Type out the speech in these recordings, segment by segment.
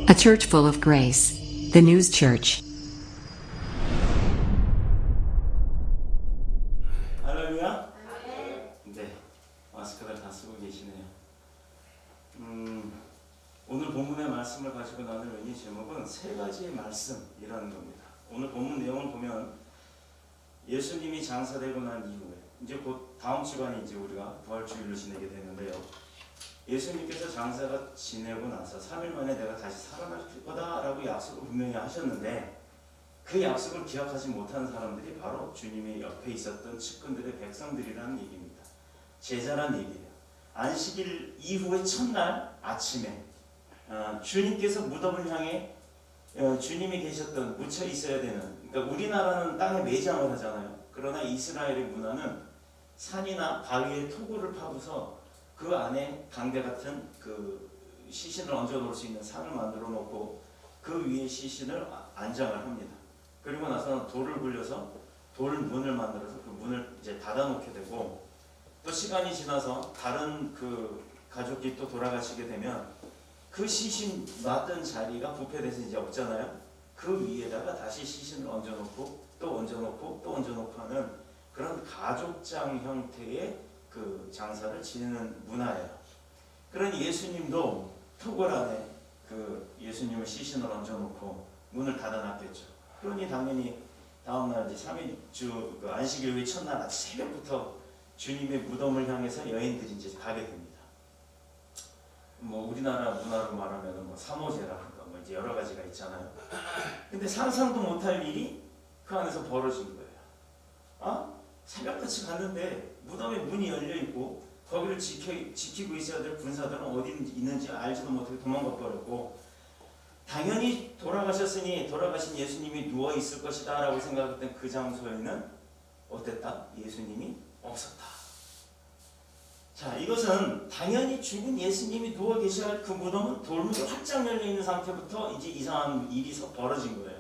A church full of grace. The News Church. 할렐루야. 네, 마스크를 다 쓰고 계시네요. 오늘 본문의 말씀을 가지고 나눌 의미 제목은 세 가지의 말씀이라는 겁니다. 오늘 본문 내용을 보면 예수님이 장사되고 난 이후에 이제 곧 다음 주간에 이제 우리가 부활주일을 지내게 되는데요. 예수님께서 장사가 지내고 나서 3일 만에 내가 다시 살아날 거다라고 약속을 분명히 하셨는데 그 약속을 기억하지 못하는 사람들이 바로 주님의 옆에 있었던 측근들의 백성들이라는 얘기입니다. 제자란 얘기예요. 안식일 이후의 첫날 아침에 주님께서 무덤을 향해 주님이 계셨던 묻혀 있어야 되는, 그러니까 우리나라는 땅에 매장을 하잖아요. 그러나 이스라엘의 문화는 산이나 바위에 토구를 파고서 그 안에 강대 같은 그 시신을 얹어 놓을 수 있는 상을 만들어 놓고 그 위에 시신을 안장을 합니다. 그리고 나서는 돌을 굴려서 돌 문을 만들어서 그 문을 이제 닫아 놓게 되고, 또 시간이 지나서 다른 그 가족이 또 돌아가시게 되면 그 시신 놨던 자리가 부패돼서 이제 없잖아요. 그 위에다가 다시 시신을 얹어 놓고 또 얹어 놓고 또 얹어 놓고 하는 그런 가족장 형태의 그 장사를 지내는 문화예요. 그러니 예수님도 토굴 안에 그 예수님의 시신을 얹어놓고 문을 닫아놨겠죠. 그러니 당연히 다음날 이제 3일주 그 안식일 후의 첫날 아침 새벽부터 주님의 무덤을 향해서 여인들이 이제 가게 됩니다. 뭐 우리나라 문화로 말하면 뭐 삼오제라든가 뭐 이제 여러 가지가 있잖아요. 근데 상상도 못할 일이 그 안에서 벌어진 거예요. 새벽같이 갔는데 무덤에 문이 열려있고 거기를 지키고 있어야 될 군사들은 어디 있는지 알지도 못하고 도망가 버렸고, 당연히 돌아가셨으니 돌아가신 예수님이 누워있을 것이다 라고 생각했던 그 장소에는 어땠다? 예수님이 없었다. 자, 이것은 당연히 죽은 예수님이 누워 계셔야 할 그 무덤은 돌문이 활짝 열려있는 상태부터 이제 이상한 일이 벌어진 거예요.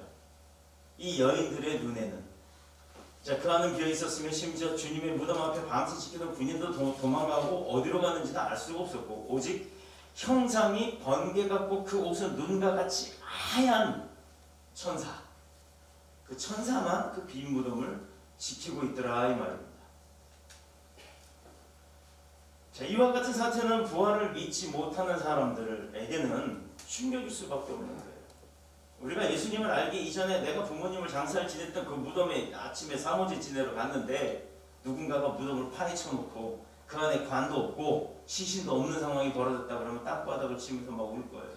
이 여인들의 눈에는. 자, 그 안은 비어 있었으면 심지어 주님의 무덤 앞에 밤새 지키던 군인도 도망가고 어디로 가는지도 알 수가 없었고, 오직 형상이 번개 같고 그 옷은 눈과 같이 하얀 천사, 그 천사만 그 빈 무덤을 지키고 있더라 이 말입니다. 자, 이와 같은 사태는 부활을 믿지 못하는 사람들에게는 충격일 수밖에 없는 거예요. 우리가 예수님을 알기 이전에 내가 부모님을 장사를 지냈던 그 무덤에 아침에 사모제 지내러 갔는데 누군가가 무덤을 파헤쳐 놓고 그 안에 관도 없고 시신도 없는 상황이 벌어졌다 그러면 땅바닥을 치면서 막 울 거예요.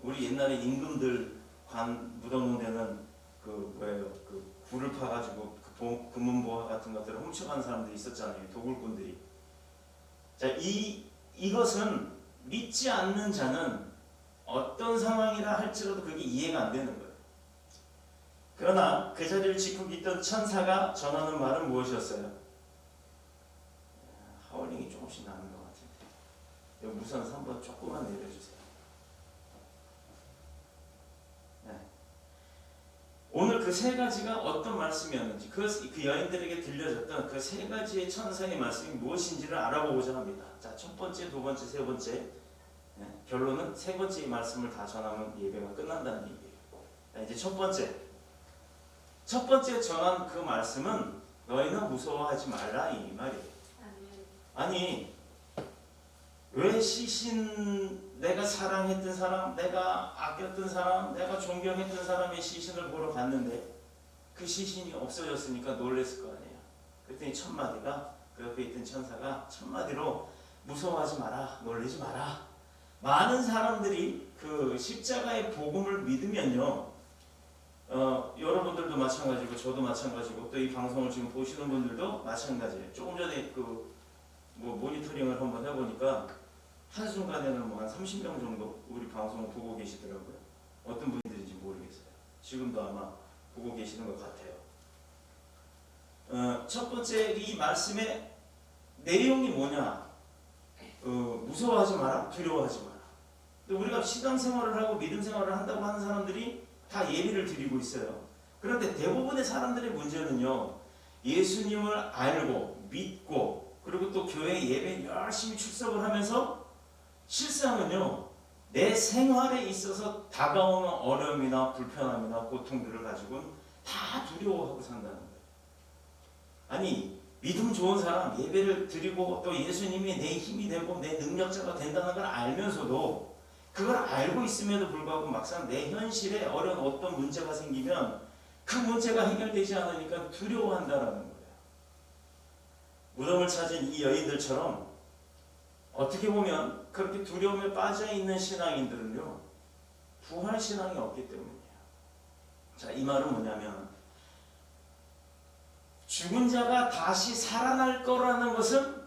우리 옛날에 임금들 관 묻어놓은 데는 그 굴을 파가지고 그 금은보화 같은 것들을 훔쳐가는 사람들이 있었잖아요. 도굴꾼들이. 자, 이것은 믿지 않는 자는 어떤 상황이라 할지라도 그게 이해가 안 되는 거예요. 그러나 그 자리를 지키고 있던 천사가 전하는 말은 무엇이었어요? 하울링이 조금씩 나는 것 같은데 여기 우선 한번 조금만 내려주세요. 네. 오늘 그 세 가지가 어떤 말씀이었는지, 그 여인들에게 들려졌던 그 세 가지의 천사의 말씀이 무엇인지를 알아보고자 합니다. 자, 첫 번째, 두 번째, 세 번째. 결론은 세 번째 말씀을 다 전하면 예배가 끝난다는 얘기예요. 이제 첫 번째 전한 그 말씀은 너희는 무서워하지 말라 이 말이에요. 아니, 왜 시신, 내가 사랑했던 사람, 내가 아꼈던 사람, 내가 존경했던 사람의 시신을 보러 갔는데 그 시신이 없어졌으니까 놀랬을 거 아니에요. 그랬더니 첫 마디가, 그 옆에 있던 천사가 첫 마디로 무서워하지 마라, 놀라지 마라. 많은 사람들이 그 십자가의 복음을 믿으면요, 여러분들도 마찬가지고 저도 마찬가지고 또 이 방송을 지금 보시는 분들도 마찬가지예요. 조금 전에 뭐 모니터링을 한번 해보니까 한순간에는 뭐 한 30명 정도 우리 방송을 보고 계시더라고요. 어떤 분들인지 모르겠어요. 지금도 아마 보고 계시는 것 같아요. 첫 번째 이 말씀의 내용이 뭐냐? 무서워하지 마라, 두려워하지 마라. 우리가 신앙생활을 하고 믿음생활을 한다고 하는 사람들이 다 예배를 드리고 있어요. 그런데 대부분의 사람들의 문제는요, 예수님을 알고 믿고 그리고 또 교회 예배에 열심히 출석을 하면서 실상은요 내 생활에 있어서 다가오는 어려움이나 불편함이나 고통들을 가지고는 다 두려워하고 산다는 거예요. 아니 믿음 좋은 사람, 예배를 드리고 또 예수님이 내 힘이 되고 내 능력자가 된다는 걸 알면서도 그걸 알고 있음에도 불구하고 막상 내 현실에 어려운 어떤 문제가 생기면 그 문제가 해결되지 않으니까 두려워한다라는 거예요. 무덤을 찾은 이 여인들처럼 어떻게 보면 그렇게 두려움에 빠져있는 신앙인들은요, 부활신앙이 없기 때문이에요. 자, 이 말은 뭐냐면 죽은 자가 다시 살아날 거라는 것은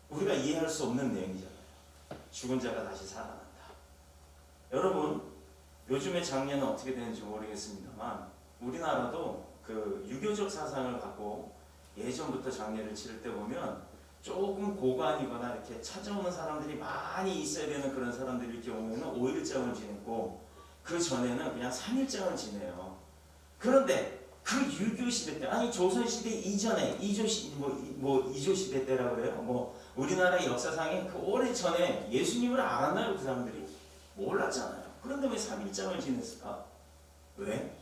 우리가 이해할 수 없는 내용이잖아요. 죽은 자가 다시 살아난다. 여러분, 요즘의 장례는 어떻게 되는지 모르겠습니다만 우리나라도 그 유교적 사상을 갖고 예전부터 장례를 치를 때 보면 조금 고관이거나 이렇게 찾아오는 사람들이 많이 있어야 되는 그런 사람들일 경우에는 5일장을 지냈고 그 전에는 그냥 3일장을 지내요. 그런데 그 유교 시대 때, 아니 조선 시대 이전에 이조 시대 때라 그래요. 뭐 우리나라 역사상에 그 오래 전에 예수님을 알았나요? 그 사람들이 몰랐잖아요. 그런데 왜 3일장을 지냈을까? 왜?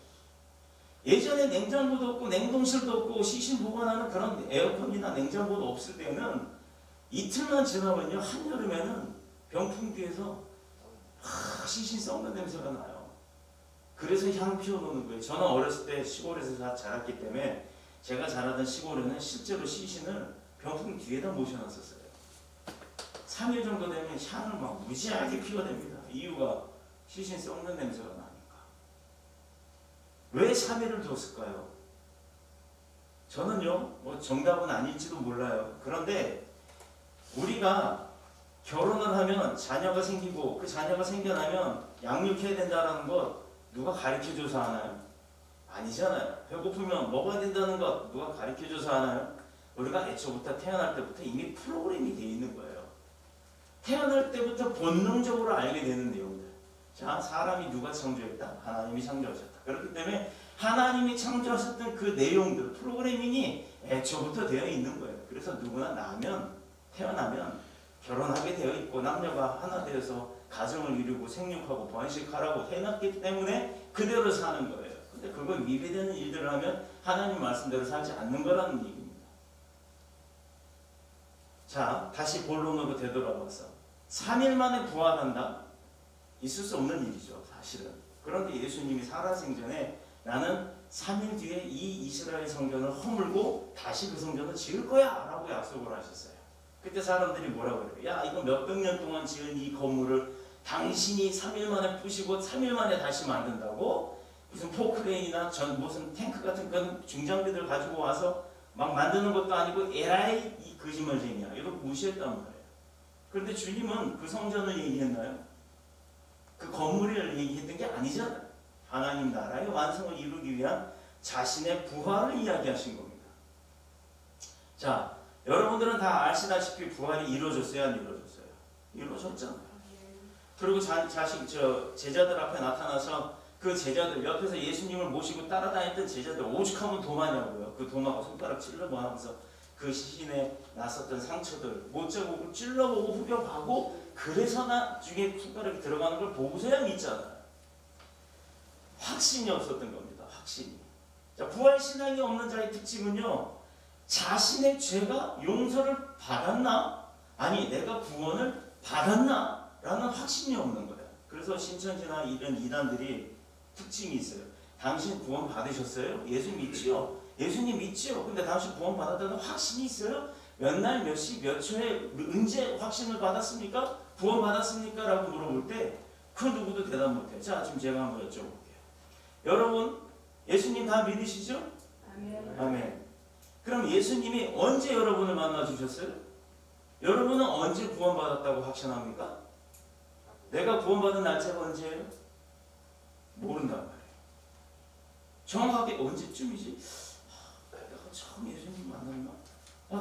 예전에 냉장고도 없고 냉동실도 없고 시신 보관하는 그런 에어컨이나 냉장고도 없을 때는 이틀만 지나면요, 한여름에는 병풍 뒤에서 시신 썩는 냄새가 나요. 그래서 향 피워놓는 거예요. 저는 어렸을 때 시골에서 자랐기 때문에 제가 자라던 시골에는 실제로 시신을 병풍 뒤에다 모셔놨었어요. 3일 정도 되면 향을 막 무지하게 피워댑니다. 이유가 시신 썩는 냄새가 나니까. 왜 3일을 뒀을까요? 저는요, 뭐 정답은 아닐지도 몰라요. 그런데 우리가 결혼을 하면 자녀가 생기고 그 자녀가 생겨나면 양육해야 된다는 것 누가 가르쳐줘서 하나요? 아니잖아요. 배고프면 먹어야 된다는 것 누가 가르쳐줘서 하나요? 우리가 애초부터 태어날 때부터 이미 프로그램이 되어 있는 거예요. 태어날 때부터 본능적으로 알게 되는 내용들. 자, 사람이 누가 창조했다? 하나님이 창조하셨다. 그렇기 때문에 하나님이 창조하셨던 그 내용들, 프로그래밍이 애초부터 되어 있는 거예요. 그래서 누구나 태어나면 결혼하게 되어 있고 남녀가 하나 되어서 가정을 이루고 생육하고 번식하라고 해놨기 때문에 그대로 사는 거예요. 근데 그걸 위배되는 일들을 하면 하나님 말씀대로 살지 않는 거라는 얘기입니다. 자, 다시 본론으로 되돌아와서 3일 만에 부활한다? 있을 수 없는 일이죠, 사실은. 그런데 예수님이 살아생전에 나는 3일 뒤에 이 이스라엘 성전을 허물고 다시 그 성전을 지을 거야 라고 약속을 하셨어요. 그때 사람들이 뭐라고 그래요? 야, 이거 몇백 년 동안 지은 이 건물을 당신이 3일 만에 부시고 3일 만에 다시 만든다고? 무슨 포크레인이나 무슨 탱크 같은 그런 중장비들 가지고 와서 막 만드는 것도 아니고 에라이 이 거짓말쟁이야 이러고 무시했단 말이에요. 그런데 주님은 그 성전을 얘기했나요? 그 건물을 얘기했던 게 아니잖아요. 하나님 나라의 완성을 이루기 위한 자신의 부활을 이야기하신 겁니다. 자, 여러분들은 다 아시다시피 부활이 이루어졌어요, 안 이루어졌어요? 이루어졌잖아요. 그리고 제자들 앞에 나타나서 그 제자들 옆에서 예수님을 모시고 따라다녔던 제자들 오죽하면 도마냐고요. 그 도마가 손가락 찔러고 하면서 그 시신에 났었던 상처들 못자국을 찔러보고 후벼파고 그래서 나중에 손가락이 들어가는 걸 보고서야 믿잖아요. 확신이 없었던 겁니다. 확신이. 자, 부활신앙이 없는 자의 특징은요, 자신의 죄가 용서를 받았나? 아니 내가 구원을 받았나? 라는 확신이 없는 거예요. 그래서 신천지나 이런 이단들이 특징이 있어요. 당신 구원 받으셨어요? 예수 믿지요? 예수님 믿지요? 근데 당신 구원 받았다는 확신이 있어요? 몇 날, 몇 시, 몇 초에 언제 확신을 받았습니까? 구원 받았습니까? 라고 물어볼 때 그 누구도 대답 못해요. 자, 지금 제가 한번 여쭤볼게요. 여러분, 예수님 다 믿으시죠? 아멘. 아멘. 그럼 예수님이 언제 여러분을 만나 주셨어요? 여러분은 언제 구원받았다고 확신합니까? 내가 구원받은 날짜가 언제예요? 모른단 말이에요. 정확하게 언제쯤이지? 내가 처음 예수님 만났나?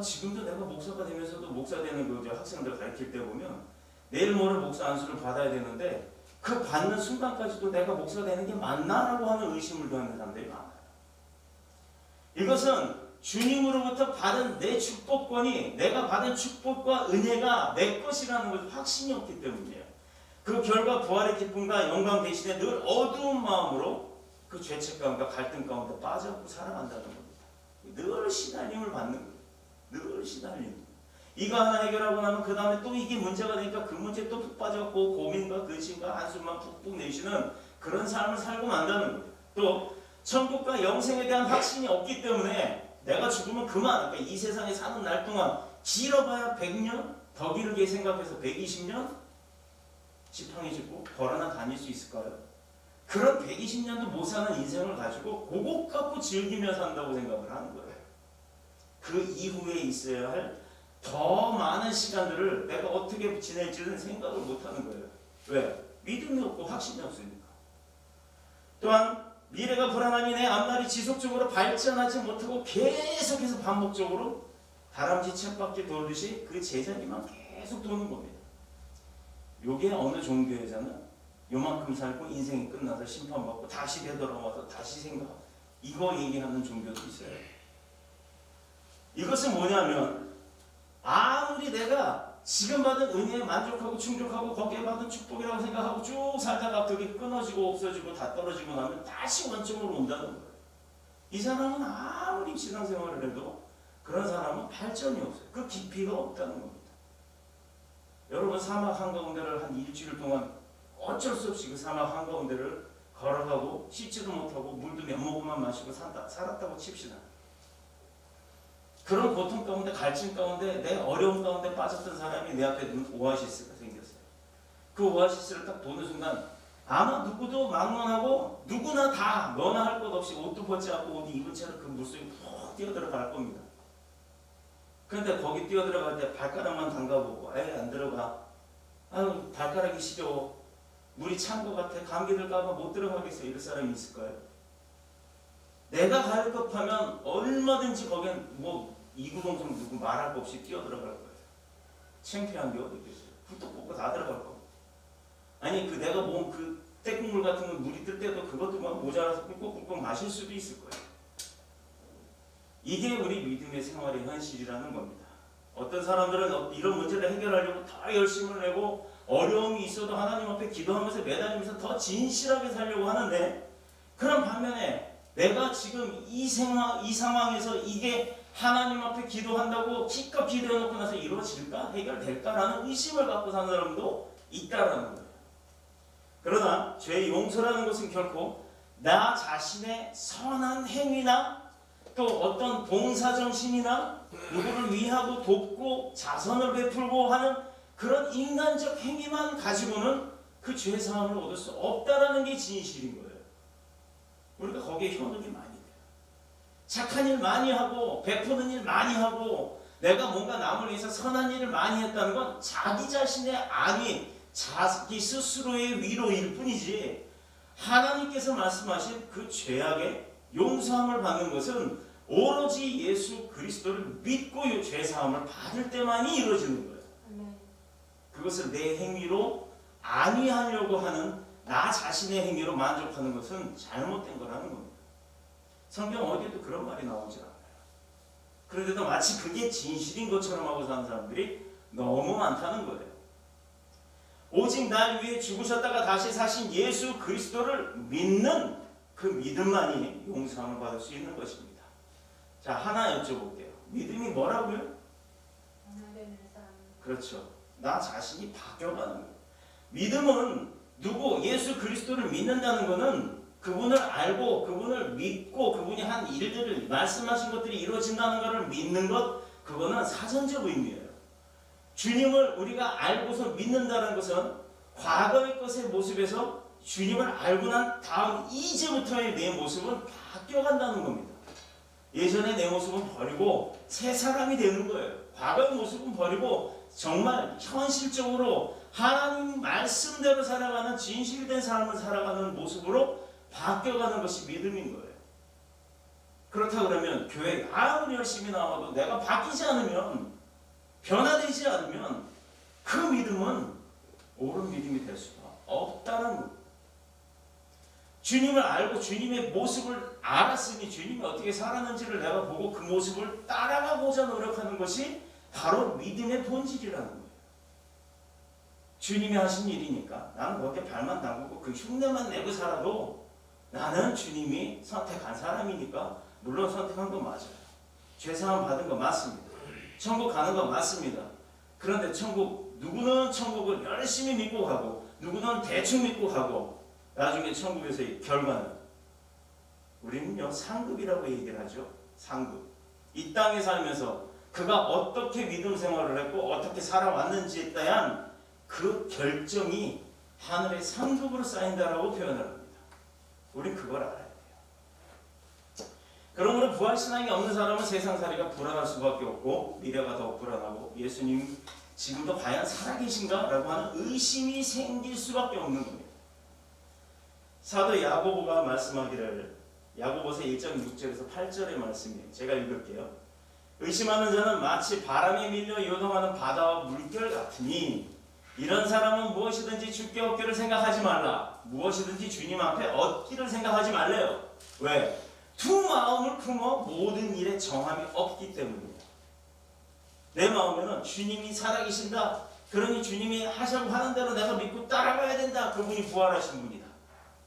지금도 내가 목사가 되면서도 목사 되는 그 학생들 가르칠 때 보면 내일 모레 목사 안수를 받아야 되는데 그 받는 순간까지도 내가 목사가 되는 게 맞나? 라고 하는 의심을 갖는 사람들이 많아요. 이것은 주님으로부터 받은 내 축복권이 내가 받은 축복과 은혜가 내 것이라는 것에 확신이 없기 때문이에요. 그 결과 부활의 기쁨과 영광 대신에 늘 어두운 마음으로 그 죄책감과 갈등 가운데 빠져갖고 살아간다는 겁니다. 늘 시달림을 받는 거예요. 늘 시달림. 이거 하나 해결하고 나면 그 다음에 또 이게 문제가 되니까 그 문제에 또 푹 빠져갖고 고민과 근심과 한숨만 푹푹 내쉬는 그런 삶을 살고 만다는 거예요. 또 천국과 영생에 대한 확신이 없기 때문에 내가 죽으면 그만. 그러니까 이 세상에 사는 날 동안 길어봐야 100년? 더 길게 생각해서 120년? 지팡이 짚고 걸어나 다닐 수 있을까요? 그런 120년도 못 사는 인생을 가지고 그것 갖고 즐기며 산다고 생각을 하는 거예요. 그 이후에 있어야 할 더 많은 시간들을 내가 어떻게 지낼지는 생각을 못 하는 거예요. 왜? 믿음이 없고 확신이 없으니까. 또한 미래가 불안함이 내 앞날이 지속적으로 발전하지 못하고 계속해서 반복적으로 다람쥐 쳇바퀴 돌듯이 그 제자리만 계속 도는 겁니다. 요게 어느 종교회자는 요만큼 살고 인생이 끝나서 심판받고 다시 되돌아와서 다시 생각, 이거 얘기하는 종교도 있어요. 이것은 뭐냐면 아무리 내가 지금 받은 은혜에 만족하고 충족하고 거기에 받은 축복이라고 생각하고 쭉 살다가 그게 끊어지고 없어지고 다 떨어지고 나면 다시 원점으로 온다는 거예요. 이 사람은 아무리 신앙생활을 해도 그런 사람은 발전이 없어요. 그 깊이가 없다는 겁니다. 여러분 사막 한가운데를 한 일주일 동안 어쩔 수 없이 그 사막 한가운데를 걸어가고 씻지도 못하고 물도 몇 모금만 마시고 살았다고 칩시다. 그런 고통 가운데 갈증 가운데 내 어려움 가운데 빠졌던 사람이 내 앞에 오아시스가 생겼어요. 그 오아시스를 딱 보는 순간 아마 누구도 막론하고 누구나 다 너나 할 것 없이 옷도 벗지 않고 옷 입은 채로 그 물속에 푹 뛰어들어갈 겁니다. 그런데 거기 뛰어들어갈 때 발가락만 담가보고 에이 안 들어가. 아유 발가락이 시려. 물이 찬 것 같아. 감기 들까봐 못 들어가겠어. 이럴 사람이 있을까요? 내가 갈 법하면 얼마든지 거기엔 뭐 이구동성 누구 말할 거 없이 뛰어들어갈 거예요. 창피한 게 어디 있겠어요. 훌떡 뽑고 다 들어갈 거고. 아니 그 내가 모은 그 떼국물 같은 거 물이 뜰 때도 그것도 막 모자라서 꿀꺽꿀꺽 마실 수도 있을 거예요. 이게 우리 믿음의 생활의 현실이라는 겁니다. 어떤 사람들은 이런 문제를 해결하려고 다 열심을 내고 어려움이 있어도 하나님 앞에 기도하면서 매달리면서 더 진실하게 살려고 하는데 그런 반면에 내가 지금 이 상황에서 이게 하나님 앞에 기도한다고 기껏 기도해놓고 나서 이루어질까? 해결될까라는 의심을 갖고 사는 사람도 있다라는 거예요. 그러나 죄의 용서라는 것은 결코 나 자신의 선한 행위나 또 어떤 봉사정신이나 누구를 위하고 돕고 자선을 베풀고 하는 그런 인간적 행위만 가지고는 그 죄 사함을 얻을 수 없다라는 게 진실인 거예요. 우리가 거기에 현혹이 많이 돼요. 착한 일 많이 하고 베푸는 일 많이 하고 내가 뭔가 남을 위해서 선한 일을 많이 했다는 건 자기 자신의 안위, 자기 스스로의 위로일 뿐이지 하나님께서 말씀하신 그 죄악의 용서함을 받는 것은 오로지 예수 그리스도를 믿고 이 죄사함을 받을 때만이 이루어지는 거예요. 그것을 내 행위로 안위하려고 하는 나 자신의 행위로 만족하는 것은 잘못된 거라는 겁니다. 성경 어디에도 그런 말이 나오지 않아요. 그런데도 마치 그게 진실인 것처럼 하고 사는 사람들이 너무 많다는 거예요. 오직 날 위해 죽으셨다가 다시 사신 예수 그리스도를 믿는 그 믿음만이 용서함을 받을 수 있는 것입니다. 자, 하나 여쭤볼게요. 믿음이 뭐라고요? 그렇죠. 나 자신이 바뀌어가는 거예요. 믿음은 누구? 예수 그리스도를 믿는다는 것은 그분을 알고 그분을 믿고 그분이 한 일들을 말씀하신 것들이 이루어진다는 것을 믿는 것, 그거는 사전적 의미예요. 주님을 우리가 알고서 믿는다는 것은 과거의 것의 모습에서 주님을 알고 난 다음 이제부터의 내 모습은 바뀌어간다는 겁니다. 예전에 내 모습은 버리고 새 사람이 되는 거예요. 과거의 모습은 버리고 정말 현실적으로 하나님 말씀대로 살아가는 진실된 삶을 살아가는 모습으로 바뀌어가는 것이 믿음인 거예요. 그렇다 그러면 교회 아무리 열심히 나와도 내가 바뀌지 않으면, 변화되지 않으면 그 믿음은 옳은 믿음이 될 수가 없다는 거예요. 주님을 알고 주님의 모습을 알았으니 주님이 어떻게 살았는지를 내가 보고 그 모습을 따라가고자 노력하는 것이 바로 믿음의 본질이라는 거예요. 주님이 하신 일이니까 나는 거기에 발만 담그고 그 흉내만 내고 살아도 나는 주님이 선택한 사람이니까 물론 선택한 건 맞아요. 죄사함 받은 거 맞습니다. 천국 가는 거 맞습니다. 그런데 누구는 천국을 열심히 믿고 가고 누구는 대충 믿고 가고 나중에 천국에서의 결과는 우리는요 상급이라고 얘기를 하죠. 상급. 이 땅에 살면서 그가 어떻게 믿음 생활을 했고 어떻게 살아왔는지에 대한 그 결정이 하늘의 상급으로 쌓인다라고 표현을 합니다. 우린 그걸 알아야 돼요. 그러므로 부활신앙이 없는 사람은 세상살이가 불안할 수밖에 없고 미래가 더 불안하고 예수님 지금도 과연 살아계신가? 라고 하는 의심이 생길 수밖에 없는 겁니다. 사도 야고보가 말씀하기를 야고보서 1장 6절에서 8절의 말씀이에요. 제가 읽을게요. 의심하는 자는 마치 바람에 밀려 요동하는 바다와 물결 같으니 이런 사람은 무엇이든지 주께 얻기를 생각하지 말라. 무엇이든지 주님 앞에 얻기를 생각하지 말래요. 왜? 두 마음을 품어 모든 일에 정함이 없기 때문입니다. 내 마음에는 주님이 살아계신다. 그러니 주님이 하자고 하는 대로 내가 믿고 따라가야 된다. 그분이 부활하신 분이다.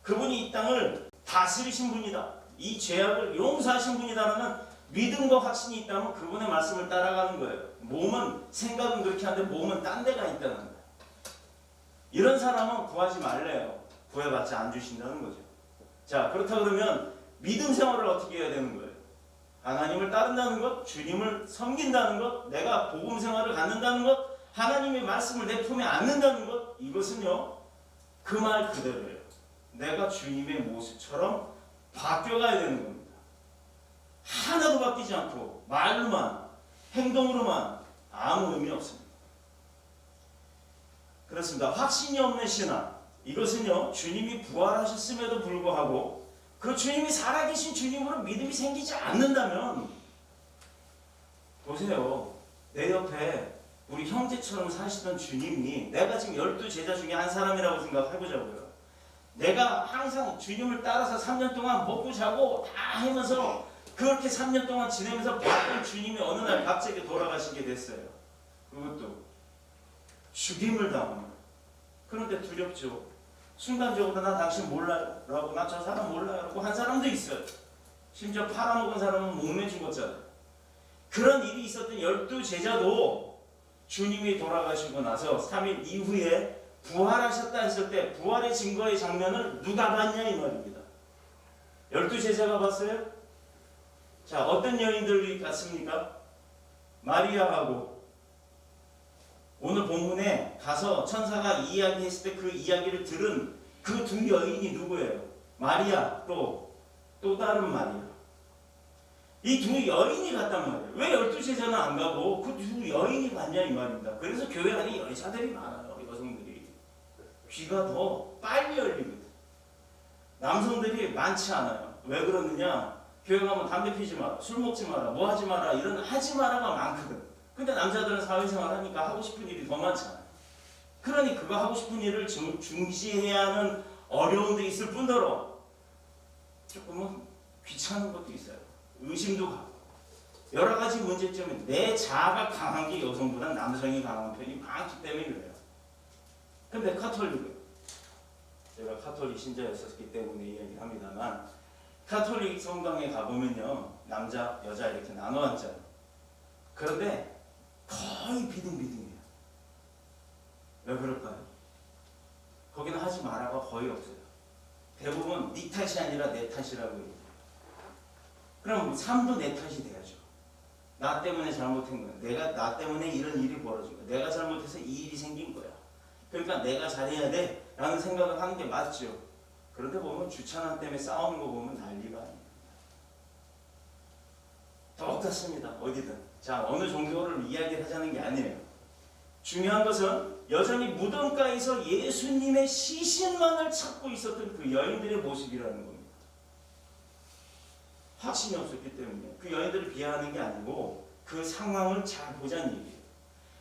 그분이 이 땅을 다스리신 분이다. 이 죄악을 용서하신 분이다라는 믿음과 확신이 있다면 그분의 말씀을 따라가는 거예요. 몸은 생각은 그렇게 하는데 몸은 딴 데가 있다는 거예요. 이런 사람은 구하지 말래요. 구해봤자 안 주신다는 거죠. 자, 그렇다 그러면 믿음 생활을 어떻게 해야 되는 거예요? 하나님을 따른다는 것, 주님을 섬긴다는 것, 내가 복음 생활을 갖는다는 것, 하나님의 말씀을 내 품에 안는다는 것, 이것은요 그 말 그대로예요. 내가 주님의 모습처럼 바뀌어가야 되는 겁니다. 하나도 바뀌지 않고 말로만 행동으로만 아무 의미 없습니다. 그렇습니다. 확신이 없는 신앙, 이것은요 주님이 부활하셨음에도 불구하고 그 주님이 살아계신 주님으로 믿음이 생기지 않는다면 보세요. 내 옆에 우리 형제처럼 사시던 주님이 내가 지금 12제자 중에 한 사람이라고 생각해보자고요. 내가 항상 주님을 따라서 3년 동안 먹고 자고 다 하면서 그렇게 3년 동안 지내면서 봤던 주님이 어느 날 갑자기 돌아가시게 됐어요. 그것도 죽임을 당합니다. 그런데 두렵죠. 순간적으로 나 당신 몰라요 라고 나 저 사람 몰라요 라고 한 사람도 있어요. 심지어 팔아먹은 사람은 목매 죽었잖아요. 그런 일이 있었던 12제자도 주님이 돌아가시고 나서 3일 이후에 부활하셨다 했을 때 부활의 증거의 장면을 누가 봤냐 이 말입니다. 12제자가 봤어요? 자, 어떤 여인들이 갔습니까? 마리아하고 오늘 본문에 가서 천사가 이야기했을 때 그 이야기를 들은 그 두 여인이 누구예요? 마리아 또 다른 마리아. 이 두 여인이 갔단 말이에요. 왜 12제자는 안 가고 그 두 여인이 갔냐 이 말입니다. 그래서 교회 안에 여자들이 많아요. 여성들이. 귀가 더 빨리 열리거든. 남성들이 많지 않아요. 왜 그러느냐? 교회 가면 담배 피지 마라, 술 먹지 마라, 뭐 하지 마라 이런 하지 마라가 많거든. 근데 남자들은 사회생활 하니까 하고 싶은 일이 더 많잖아요. 그러니 그거 하고 싶은 일을 중지해야 하는 어려움도 있을 뿐더러 조금은 귀찮은 것도 있어요. 의심도 가고 여러 가지 문제점이 내 자아가 강한 게 여성보다 남성이 강한 편이 많기 때문에 그래요. 근데 카톨릭은 제가 카톨릭 신자였었기 때문에 이야기를 합니다만 카톨릭 성당에 가보면요 남자 여자 이렇게 나눠 앉아요. 그런데 거의 비등비등해요. 왜 그럴까요? 거기는 하지 마라가 거의 없어요. 대부분 네 탓이 아니라 내 탓이라고 해요. 그럼 삶도 내 탓이 돼야죠. 나 때문에 잘못한 거야. 나 때문에 이런 일이 벌어진 거야. 내가 잘못해서 이 일이 생긴 거야. 그러니까 내가 잘해야 돼 라는 생각을 하는 게 맞죠. 그런데 보면 주차난 때문에 싸우는 거 보면 난리가 아니에요. 똑같습니다. 어디든. 자, 어느 종교를 이야기를 하자는 게 아니에요. 중요한 것은 여전히 무덤가에서 예수님의 시신만을 찾고 있었던 그 여인들의 모습이라는 겁니다. 확신이 없었기 때문에 그 여인들을 비하하는 게 아니고 그 상황을 잘 보자는 얘기예요.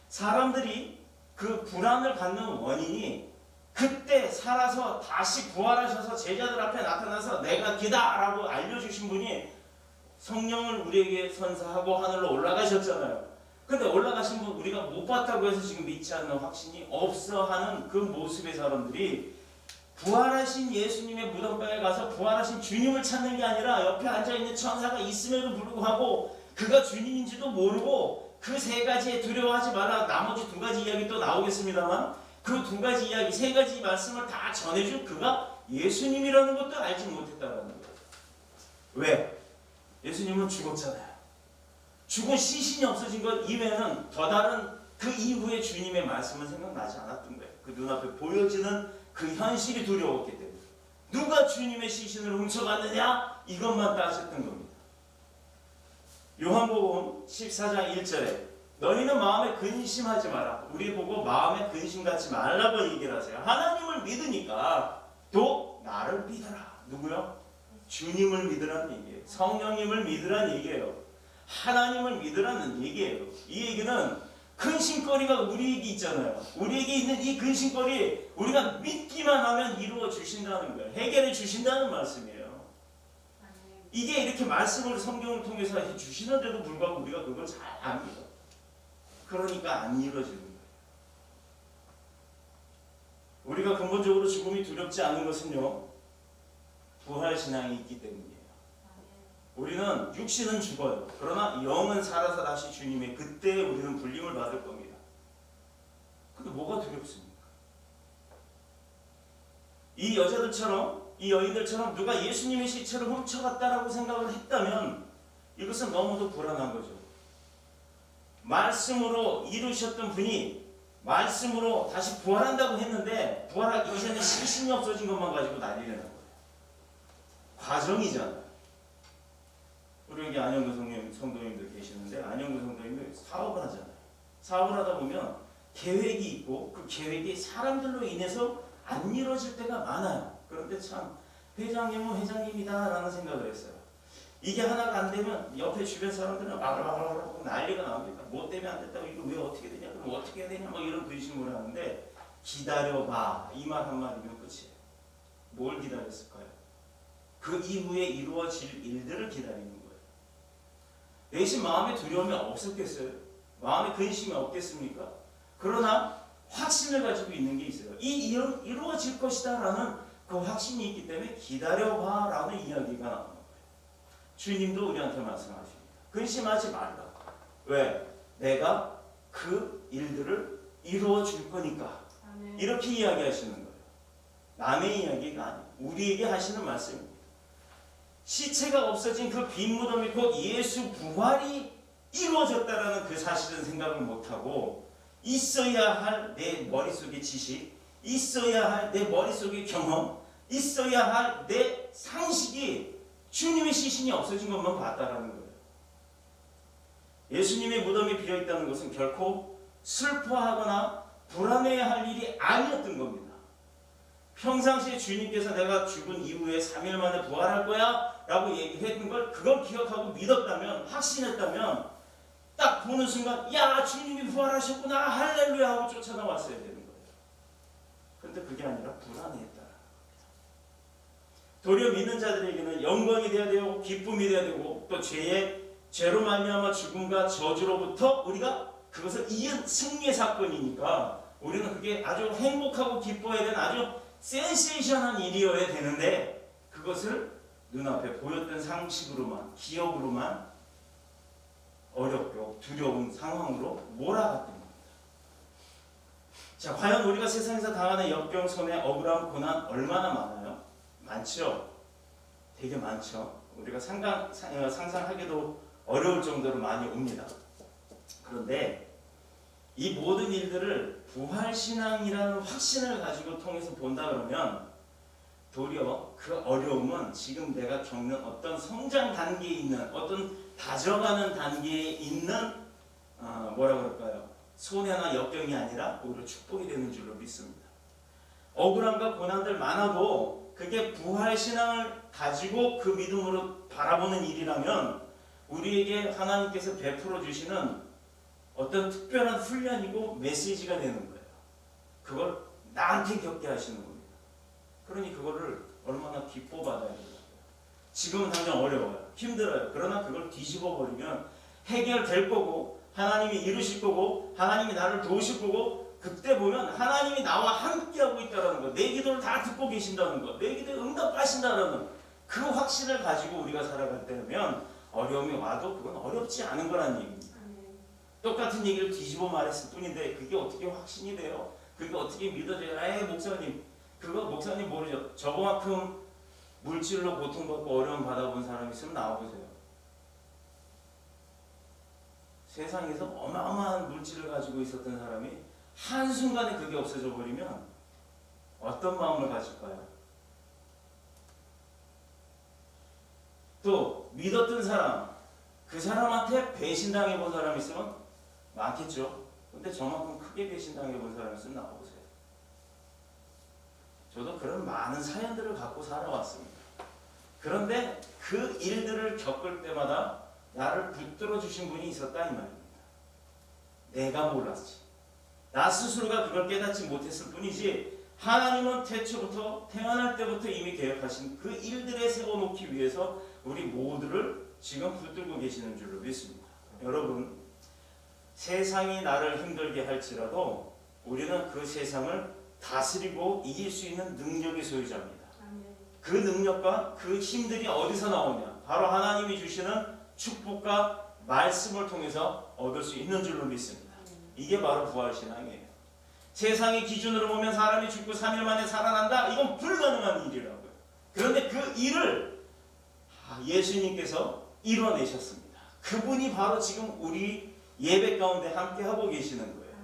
사람들이 그 불안을 갖는 원인이 그때 살아서 다시 부활하셔서 제자들 앞에 나타나서 내가 기다 라고 알려주신 분이 성령을 우리에게 선사하고 하늘로 올라가셨잖아요. 근데 올라가신 분 우리가 못 봤다고 해서 지금 믿지 않는 확신이 없어 하는 그 모습의 사람들이 부활하신 예수님의 무덤가에 가서 부활하신 주님을 찾는 게 아니라 옆에 앉아있는 천사가 있음에도 불구하고 그가 주님인지도 모르고 그 세 가지에 두려워하지 마라. 나머지 두 가지 이야기 또 나오겠습니다만 그 두 가지 이야기, 세 가지 말씀을 다 전해준 그가 예수님이라는 것도 알지 못했다는 거예요. 왜? 예수님은 죽었잖아요. 죽은 시신이 없어진 것 이외에는 더 다른 그 이후의 주님의 말씀은 생각나지 않았던 거예요. 그 눈앞에 보여지는 그 현실이 두려웠기 때문에 누가 주님의 시신을 훔쳐갔느냐? 이것만 따졌던 겁니다. 요한복음 14장 1절에 너희는 마음에 근심하지 마라. 우리 보고 마음에 근심 갖지 말라고 얘기를 하세요. 하나님을 믿으니까 또 나를 믿어라. 누구요? 주님을 믿으라는 얘기예요. 성령님을 믿으라는 얘기예요. 하나님을 믿으라는 얘기예요. 이 얘기는 근심거리가 우리에게 있잖아요. 우리에게 있는 이 근심거리 우리가 믿기만 하면 이루어 주신다는 거예요. 해결해 주신다는 말씀이에요. 이게 이렇게 말씀을 성경을 통해서 해 주시는데도 불구하고 우리가 그걸 잘 안 믿어. 그러니까 안 이루어지는 거예요. 우리가 근본적으로 죽음이 두렵지 않은 것은요, 부활신앙이 있기 때문이에요. 우리는 육신은 죽어요. 그러나 영은 살아서 다시 주님의 그때 우리는 불림을 받을 겁니다. 근데 뭐가 두렵습니까? 이 여자들처럼, 이 여인들처럼 누가 예수님의 시체를 훔쳐갔다라고 생각을 했다면 이것은 너무도 불안한 거죠. 말씀으로 이루셨던 분이 말씀으로 다시 부활한다고 했는데 부활하기 이전에 시신이 없어진 것만 가지고 난리를 난 거예요. 과정이잖아요. 우리 여기 안영구 성도님들 계시는데 안영구 성도님들 사업을 하잖아요. 사업을 하다 보면 계획이 있고 그 계획이 사람들로 인해서 안 이루어질 때가 많아요. 그런데 참 회장님은 회장님이다 라는 생각을 했어요. 이게 하나가 안 되면 옆에 주변 사람들은 바글바글 난리가 나옵니다. 뭐 때문에 안 됐다고 이거 왜 어떻게 되냐 그럼 어떻게 해야 되냐 막 이런 근심을 하는데 기다려봐 이 말 한마디면 끝이에요. 뭘 기다렸을까요? 그 이후에 이루어질 일들을 기다리는 거예요. 내심 마음에 두려움이 없었겠어요? 마음에 근심이 없겠습니까? 그러나 확신을 가지고 있는 게 있어요. 이루어질 것이다 라는 그 확신이 있기 때문에 기다려봐 라는 이야기가 나오는 거예요. 주님도 우리한테 말씀하십니다. 근심하지 말라. 왜? 내가 그 일들을 이루어 줄 거니까. 이렇게 이야기하시는 거예요. 남의 이야기가 아니에요. 우리에게 하시는 말씀입니다. 시체가 없어진 그 빈 무덤이 곧 예수 부활이 이루어졌다라는 그 사실은 생각을 못하고 있어야 할 내 머릿속의 지식, 있어야 할 내 머릿속의 경험, 있어야 할 내 상식이 주님의 시신이 없어진 것만 봤다라는 거예요. 예수님의 무덤이 비어있다는 것은 결코 슬퍼하거나 불안해야 할 일이 아니었던 겁니다. 평상시에 주님께서 내가 죽은 이후에 3일 만에 부활할 거야 라고 얘기했던 걸 그걸 기억하고 믿었다면, 확신했다면 딱 보는 순간 야 주님이 부활하셨구나 할렐루야 하고 쫓아나왔어야 되는 거예요. 그런데 그게 아니라 불안해했다. 도리어 믿는 자들에게는 영광이 되어야 되고 기쁨이 되어야 되고 또 죄로 말미암아 죽음과 저주로부터 우리가 그것을 이은 승리의 사건이니까 우리는 그게 아주 행복하고 기뻐해야 되는 아주 센세이션한 일이어야 되는데 그것을 눈앞에 보였던 상식으로만 기억으로만 어렵고 두려운 상황으로 몰아갔던 겁니다. 자, 과연 우리가 세상에서 당하는 역경, 손해, 억울함, 고난 얼마나 많아요? 많죠? 되게 많죠? 우리가 상상하기도 어려울 정도로 많이 옵니다. 그런데 이 모든 일들을 부활신앙이라는 확신을 가지고 통해서 본다 그러면 도리어 그 어려움은 지금 내가 겪는 어떤 성장 단계에 있는 어떤 다져가는 단계에 있는 뭐라 그럴까요? 손해나 역경이 아니라 오히려 축복이 되는 줄로 믿습니다. 억울함과 고난들 많아도 그게 부활신앙을 가지고 그 믿음으로 바라보는 일이라면 우리에게 하나님께서 베풀어 주시는 어떤 특별한 훈련이고 메시지가 되는 거예요. 그걸 나한테 겪게 하시는 겁니다. 그러니 그거를 얼마나 기뻐 받아야 돼요. 지금은 당장 어려워요. 힘들어요. 그러나 그걸 뒤집어 버리면 해결될 거고 하나님이 이루실 거고 하나님이 나를 도우실 거고 그때 보면 하나님이 나와 함께하고 있다는 거, 내 기도를 다 듣고 계신다는 거, 내 기도에 응답하신다는 그 확신을 가지고 우리가 살아갈 때면 어려움이 와도 그건 어렵지 않은 거라는 얘기입니다. 똑같은 얘기를 뒤집어 말했을 뿐인데 그게 어떻게 확신이 돼요? 그게 어떻게 믿어져요? 에이 목사님, 그거 목사님 모르죠. 저거만큼 물질로 고통받고 어려움 받아본 사람 있으면 나와보세요. 세상에서 어마어마한 물질을 가지고 있었던 사람이 한순간에 그게 없어져 버리면 어떤 마음을 가질까요? 또 믿었던 사람, 그 사람한테 배신당해 본 사람 있으면 많겠죠. 근데 저만큼 크게 배신당해 본 사람 있으면 나와보세요. 저도 그런 많은 사연들을 갖고 살아왔습니다. 그런데 그 일들을 겪을 때마다 나를 붙들어 주신 분이 있었다 이 말입니다. 내가 몰랐지. 나 스스로가 그걸 깨닫지 못했을 뿐이지 하나님은 태초부터 태어날 때부터 이미 계획하신 그 일들에 세워놓기 위해서 우리 모두를 지금 붙들고 계시는 줄로 믿습니다. 여러분, 세상이 나를 힘들게 할지라도 우리는 그 세상을 다스리고 이길 수 있는 능력의 소유자입니다. 그 능력과 그 힘들이 어디서 나오냐? 바로 하나님이 주시는 축복과 말씀을 통해서 얻을 수 있는 줄로 믿습니다. 이게 바로 부활신앙이에요. 세상의 기준으로 보면 사람이 죽고 3일 만에 살아난다? 이건 불가능한 일이라고요. 그런데 그 일을 예수님께서 이뤄내셨습니다. 그분이 바로 지금 우리 예배 가운데 함께하고 계시는 거예요.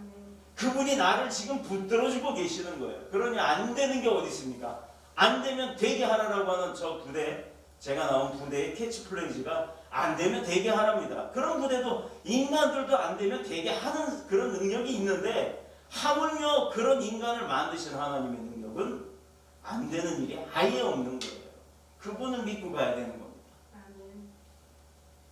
그분이 나를 지금 붙들어주고 계시는 거예요. 그러니 안 되는 게 어디 있습니까? 안 되면 되게 하라라고 하는 저 부대, 제가 나온 부대의 캐치플레이즈가 안 되면 되게 하랍니다. 그런 부대도 인간들도 안 되면 되게 하는 그런 능력이 있는데 하물며 그런 인간을 만드신 하나님의 능력은 안 되는 일이 아예 없는 거예요. 그분을 믿고 가야 되는 겁니다.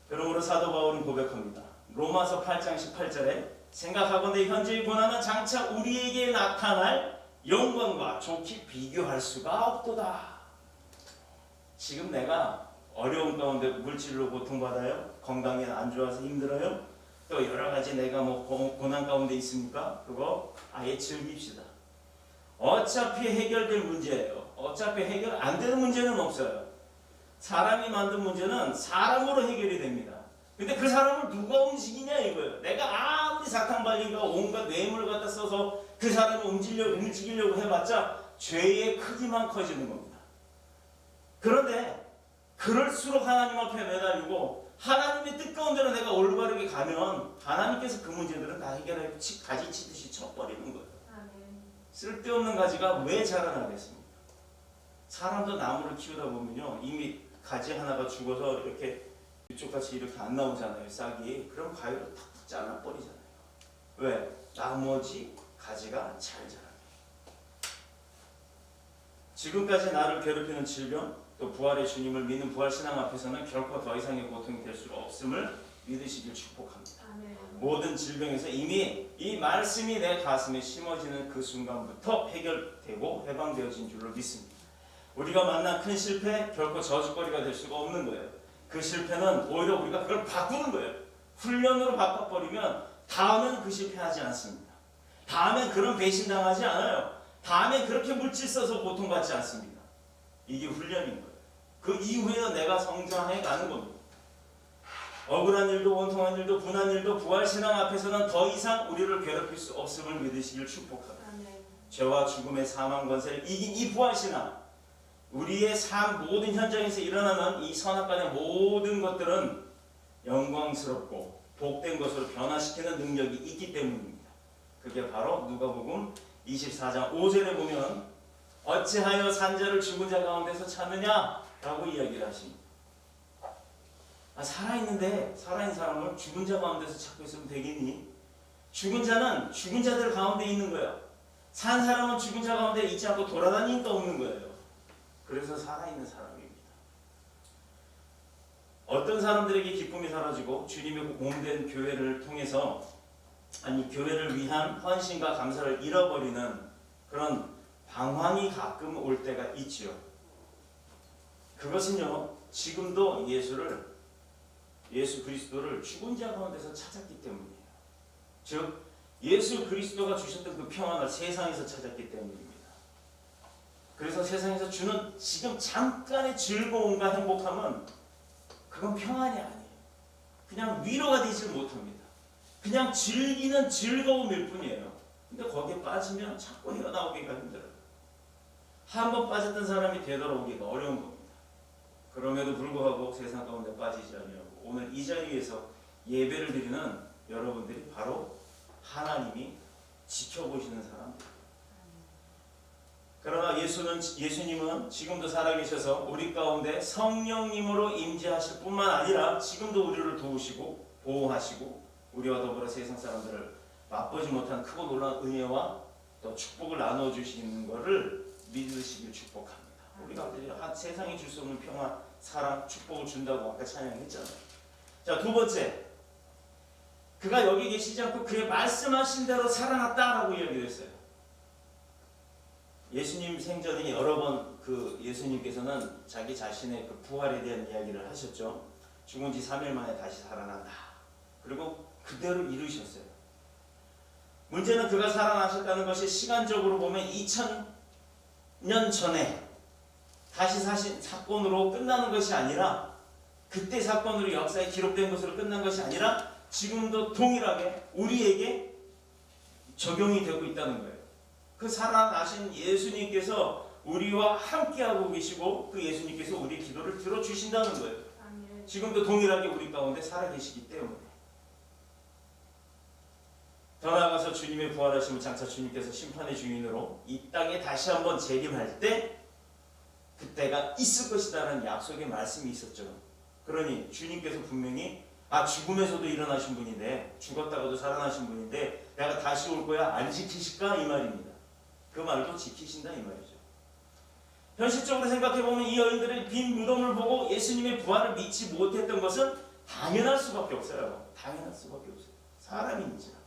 그러므로 사도 바울은 고백합니다. 로마서 8장 18절에 생각하건대 현재의 고난은 장차 우리에게 나타날 영광과 좋게 비교할 수가 없도다. 지금 내가 어려운 가운데 물질로 고통받아요? 건강이 안 좋아서 힘들어요? 또 여러 가지 내가 고난 가운데 있습니까? 그거 아예 즐깁시다. 어차피 해결될 문제예요. 어차피 해결 안 되는 문제는 없어요. 사람이 만든 문제는 사람으로 해결이 됩니다. 근데 그 사람을 누가 움직이냐 이거예요. 내가 아무리 사탕발림과 온갖 뇌물을 갖다 써서 그 사람을 움직이려고 해봤자 죄의 크기만 커지는 겁니다. 그런데 그럴수록 하나님 앞에 매달리고 하나님의 뜻 가운데로 내가 올바르게 가면 하나님께서 그 문제들은 다 해결해 가지 치듯이 쳐버리는 거예요. 쓸데없는 가지가 왜 자라나겠습니까? 사람도 나무를 키우다 보면요 이미 가지 하나가 죽어서 이렇게 이쪽같이 이렇게 안 나오잖아요. 싹이. 그럼 가위로 탁탁 잘라버리잖아요. 왜? 나머지 가지가 잘 자라요. 지금까지 나를 괴롭히는 질병, 또 부활의 주님을 믿는 부활신앙 앞에서는 결코 더 이상의 고통이 될 수 없음을 믿으시길 축복합니다. 모든 질병에서 이미 이 말씀이 내 가슴에 심어지는 그 순간부터 해결되고 해방되어진 줄로 믿습니다. 우리가 만난 큰 실패 결코 저주거리가 될 수가 없는 거예요. 그 실패는 오히려 우리가 그걸 바꾸는 거예요. 훈련으로 바꿔버리면 다음엔 그 실패하지 않습니다. 다음엔 그런 배신당하지 않아요. 다음엔 그렇게 물질 써서 고통받지 않습니다. 이게 훈련인 거예요. 그 이후에는 내가 성장해 가는 겁니다. 억울한 일도 원통한 일도 분한 일도 부활신앙 앞에서는 더 이상 우리를 괴롭힐 수 없음을 믿으시길 축복합니다. 죄와 죽음의 사망 권세를 이긴 이 부활신앙, 우리의 삶 모든 현장에서 일어나는 이 선악간의 모든 것들은 영광스럽고 복된 것으로 변화시키는 능력이 있기 때문입니다. 그게 바로 누가복음 24장 5절에 보면 어찌하여 산자를 죽은 자 가운데서 찾느냐? 라고 이야기를 하십니다. 살아있는데 살아있는 사람을 죽은 자 가운데서 찾고 있으면 되겠니? 죽은 자는 죽은 자들 가운데 있는 거예요. 산 사람은 죽은 자 가운데 있지 않고 돌아다니니까 없는 거예요. 그래서 살아있는 사람입니다. 어떤 사람들에게 기쁨이 사라지고 주님의 몸된 교회를 통해서 교회를 위한 헌신과 감사를 잃어버리는 그런 방황이 가끔 올 때가 있지요. 그것은요, 지금도 예수 그리스도를 죽은 자 가운데서 찾았기 때문이에요. 즉 예수 그리스도가 주셨던 그 평안을 세상에서 찾았기 때문입니다. 그래서 세상에서 주는 지금 잠깐의 즐거움과 행복함은 그건 평안이 아니에요. 그냥 위로가 되질 못합니다. 그냥 즐기는 즐거움일 뿐이에요. 근데 거기에 빠지면 자꾸 헤어나오기가 힘들어요. 한번 빠졌던 사람이 되돌아오기가 어려운 겁니다. 그럼에도 불구하고 세상 가운데 빠지지 아니하고 오늘 이 자리에서 예배를 드리는 여러분들이 바로 하나님이 지켜보시는 사람들. 그러나 예수님은 지금도 살아계셔서 우리 가운데 성령님으로 임재하실 뿐만 아니라 지금도 우리를 도우시고 보호하시고 우리와 더불어 세상 사람들을 맛보지 못한 크고 놀라운 은혜와 또 축복을 나눠주시는 것을 믿으시길 축복합니다. 우리가 세상이 줄 수 없는 평화, 사랑, 축복을 준다고 아까 찬양했잖아요. 자, 두 번째, 그가 여기 계시지 않고 그의 말씀하신 대로 살아났다라고 이야기를 했어요. 예수님 생전에 여러 번 예수님께서는 자기 자신의 그 부활에 대한 이야기를 하셨죠. 죽은 지 3일 만에 다시 살아난다. 그리고 그대로 이루셨어요. 문제는 그가 살아나셨다는 것이 시간적으로 보면 2000년 전에 다시 사신 사건으로 끝나는 것이 아니라 그때 사건으로 역사에 기록된 것으로 끝난 것이 아니라 지금도 동일하게 우리에게 적용이 되고 있다는 거예요. 그 살아나신 예수님께서 우리와 함께하고 계시고 그 예수님께서 우리의 기도를 들어주신다는 거예요. 지금도 동일하게 우리 가운데 살아계시기 때문에. 더 나아가서 주님의 부활하심을 장차 주님께서 심판의 주인으로 이 땅에 다시 한번 재림할 때 그때가 있을 것이다라는 약속의 말씀이 있었죠. 그러니 주님께서 분명히 죽음에서도 일어나신 분인데 죽었다가도 살아나신 분인데 내가 다시 올 거야 안 지키실까? 이 말입니다. 그 말도 지키신다 이 말이죠. 현실적으로 생각해보면 이 여인들의 빈 무덤을 보고 예수님의 부활을 믿지 못했던 것은 당연할 수밖에 없어요. 당연할 수밖에 없어요. 사람이니까.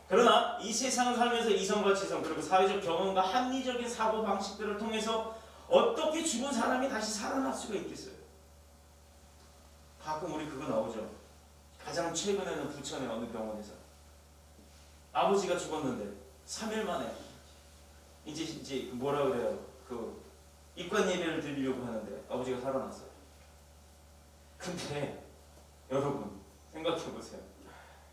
그러나 이 세상을 살면서 이성과 지성 그리고 사회적 경험과 합리적인 사고 방식들을 통해서 어떻게 죽은 사람이 다시 살아날 수가 있겠어요? 가끔 우리 그거 나오죠. 가장 최근에는 부천의 어느 병원에서 아버지가 죽었는데 3일 만에 이제 뭐라 그래요? 그 입관 예배를 드리려고 하는데 아버지가 살아났어요. 근데 여러분 생각해보세요.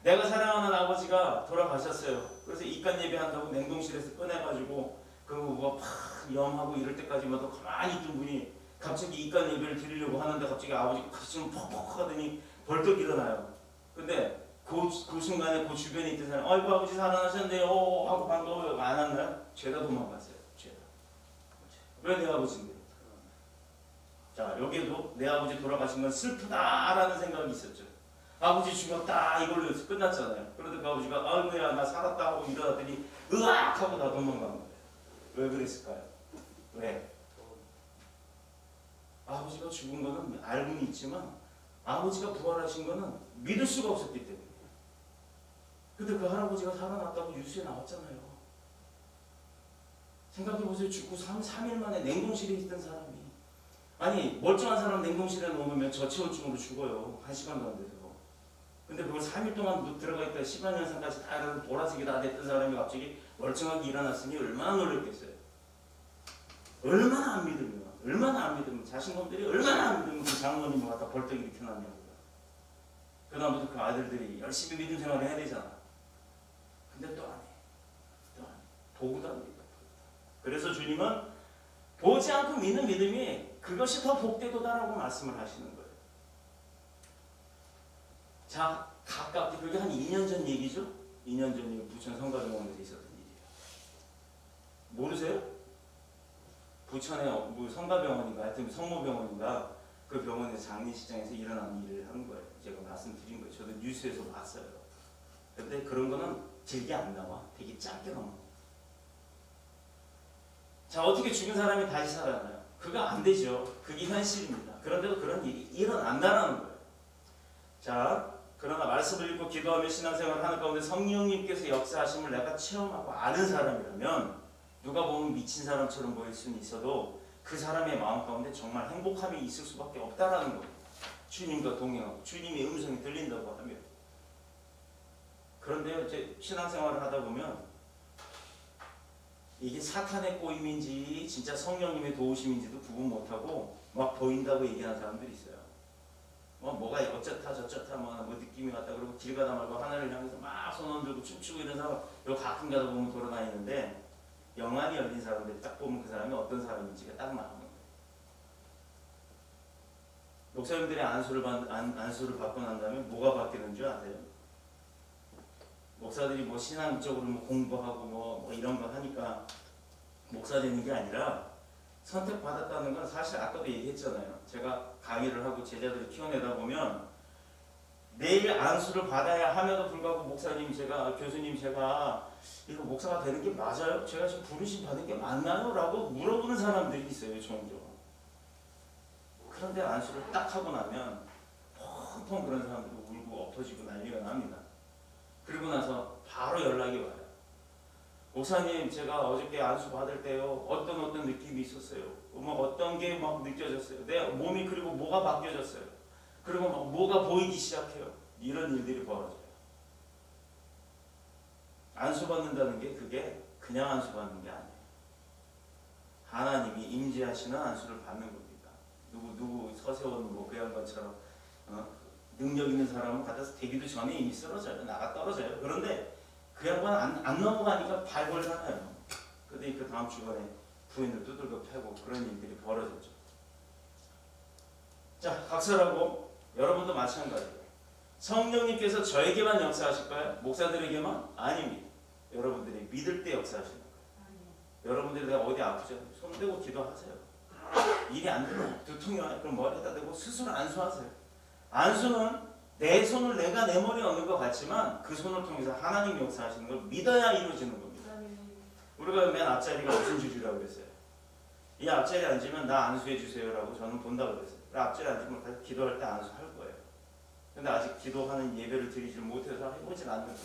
내가 사랑하는 아버지가 돌아가셨어요. 그래서 입관 예배한다고 냉동실에서 꺼내가지고 그거 팍 염하고 이럴 때까지만 더 가만히 있던 분이 갑자기 입관 예배를 드리려고 하는데 갑자기 아버지가 가슴을 퍽퍽 하더니 벌떡 일어나요. 근데 그 순간에 그 주변에 있던 사람 아이고 아버지 살아나셨네요 하고 반가워요. 안 왔나요? 죄다 도망갔어요. 죄다. 왜 내 아버지인데? 자, 여기에도 내 아버지 돌아가신 건 슬프다라는 생각이 있었죠. 아버지 죽었다 이걸로 끝났잖아요. 그런데 그 아버지가 아이고야 나 살았다 하고 일어났더니 으악 하고 다 도망간 거예요. 왜 그랬을까요? 왜? 아버지가 죽은 거는 알고는 있지만 아버지가 부활하신 거는 믿을 수가 없었기 때문에. 근데 그 할아버지가 살아났다고 뉴스에 나왔잖아요. 생각해보세요. 죽고 3일 만에 냉동실에 있던 사람이. 아니 멀쩡한 사람 냉동실에 놓으면 저체온증으로 죽어요. 1시간도 안 돼서. 근데 그걸 3일 동안 들어가 있다 심한현상까지 다 이러고 보라색이 다 됐던 사람이 갑자기 멀쩡하게 일어났으니 얼마나 놀랐겠어요. 얼마나 안 믿으면 자신놈들이 얼마나 안 믿으면 그 장모님을 갖다 벌떡 일으켜놨냐고요. 그다음부터 그 아들들이 열심히 믿음 생활을 해야 되잖아. 근데 또 안 해. 도구도 안 됩니다. 그래서 주님은 보지 않고 믿는 믿음이 그것이 더 복되도다라고 말씀을 하시는 거예요. 자, 가깝게 그게 한 2년 전 얘기죠? 2년 전 부천 성가병원에서 있었던 일이에요. 모르세요? 부천에 성가병원인가 하여튼 성모병원인가 그 병원에서 장례식장에서 일어난 일을 한 거예요. 제가 말씀드린 거예요. 저도 뉴스에서 봤어요. 근데 그런 거는 길게 안 나와. 되게 짧게 나와. 자, 어떻게 죽은 사람이 다시 살아나요? 그거 안 되죠. 그게 현실입니다. 그런데도 그런 일이 일어난다라는 거예요. 자, 그러나 말씀을 읽고 기도하며 신앙생활을 하는 가운데 성령님께서 역사하심을 내가 체험하고 아는 사람이라면 누가 보면 미친 사람처럼 보일 수는 있어도 그 사람의 마음 가운데 정말 행복함이 있을 수밖에 없다라는 겁니다. 주님과 동행하고 주님의 음성이 들린다고 하면. 그런데 이제 신앙생활을 하다 보면 이게 사탄의 꼬임인지 진짜 성령님의 도우심인지도 구분 못하고 막 보인다고 얘기하는 사람들이 있어요. 뭐가 어쩌다 저쩌다 뭐 느낌이 왔다 그러고 길 가다 말고 하늘을 향해서 막 손 흔들고 춤추고 이런 사람 요 가끔 가다 보면 돌아다니는데 영안이 열린 사람들 딱 보면 그 사람이 어떤 사람인지가 딱 나오는 거예요. 목사님들의 안수를 받고 난 다음에 뭐가 바뀌는 줄 아세요? 목사들이 뭐 신앙적으로 뭐 공부하고 뭐 이런 거 하니까 목사 되는 게 아니라 선택받았다는 건 사실 아까도 얘기했잖아요. 제가 강의를 하고 제자들을 키워내다 보면 내일 안수를 받아야 함에도 불구하고 목사님 교수님 제가 이거 목사가 되는 게 맞아요? 제가 지금 부르심 받은 게 맞나요? 라고 물어보는 사람들이 있어요. 종종. 그런데 안수를 딱 하고 나면 펑펑 그런 사람들이 울고 엎어지고 난리가 납니다. 그리고 나서 바로 연락이 와요. 목사님 제가 어저께 안수 받을 때요 어떤 느낌이 있었어요. 어떤 게 막 느껴졌어요. 내 몸이 그리고 뭐가 바뀌어졌어요. 그리고 막 뭐가 보이기 시작해요. 이런 일들이 벌어져요. 안수 받는다는 게 그게 그냥 안수 받는 게 아니에요. 하나님이 임재하시는 안수를 받는 겁니다. 누구 서세원 그 양반처럼 능력 있는 사람은 갖다서 되기도 전에 이미 쓰러져요. 나가 떨어져요. 그런데 그 양반 안 넘어가니까 발벌하나요. 근데 그 다음 주간에 부인을 두들겨 패고 그런 일들이 벌어졌죠. 자, 각설하고 여러분도 마찬가지예요. 성령님께서 저에게만 역사하실까요? 목사들에게만? 아닙니다. 여러분들이 믿을 때 역사하시는 거예요. 여러분들이 내가 어디 아프죠? 손대고 기도하세요. 일이 안 되면 두통이 와요. 그럼 머리에다 대고 스스로 안수하세요. 안수는 내 손을 내가 내 머리에 얹는 것 같지만 그 손을 통해서 하나님이 역사하시는 걸 믿어야 이루어지는 겁니다. 우리가 맨 앞자리가 무슨 주주라고 그랬어요? 이 앞자리에 앉으면 나 안수해 주세요라고 저는 본다고 그랬어요. 앞자리에 앉으면 기도할 때 안수할 거예요. 근데 아직 기도하는 예배를 드리지 못해서 해보진 않는 거죠.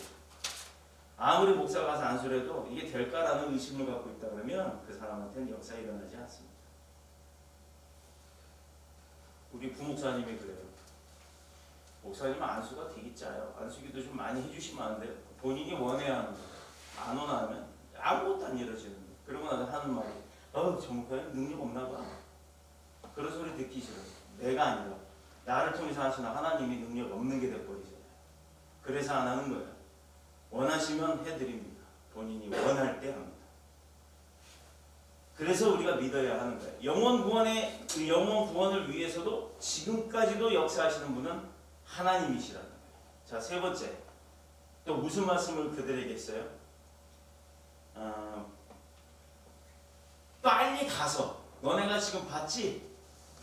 아무리 목사가 가서 안수를 해도 이게 될까라는 의심을 갖고 있다 그러면 그 사람한테는 역사가 일어나지 않습니다. 우리 부목사님이 그래요. 목사님은 안수가 되게 짜요. 안수기도 좀 많이 해주시면 안 돼요. 본인이 원해야 하는 거예요. 안 원하면 아무것도 안 이루어지는 거예요. 그러고 나서 하는 말이 저 목사님 능력 없나 봐. 그런 소리 듣기 싫어요. 내가 아니라 나를 통해서 하시는 하나님이 능력 없는 게 돼버리잖아요. 그래서 안 하는 거예요. 원하시면 해드립니다. 본인이 원할 때 합니다. 그래서 우리가 믿어야 하는 거예요. 영원 구원을 위해서도 지금까지도 역사하시는 분은 하나님이시라는 거예요. 자, 세 번째. 또 무슨 말씀을 그들에게 했어요? 빨리 가서 너네가 지금 봤지?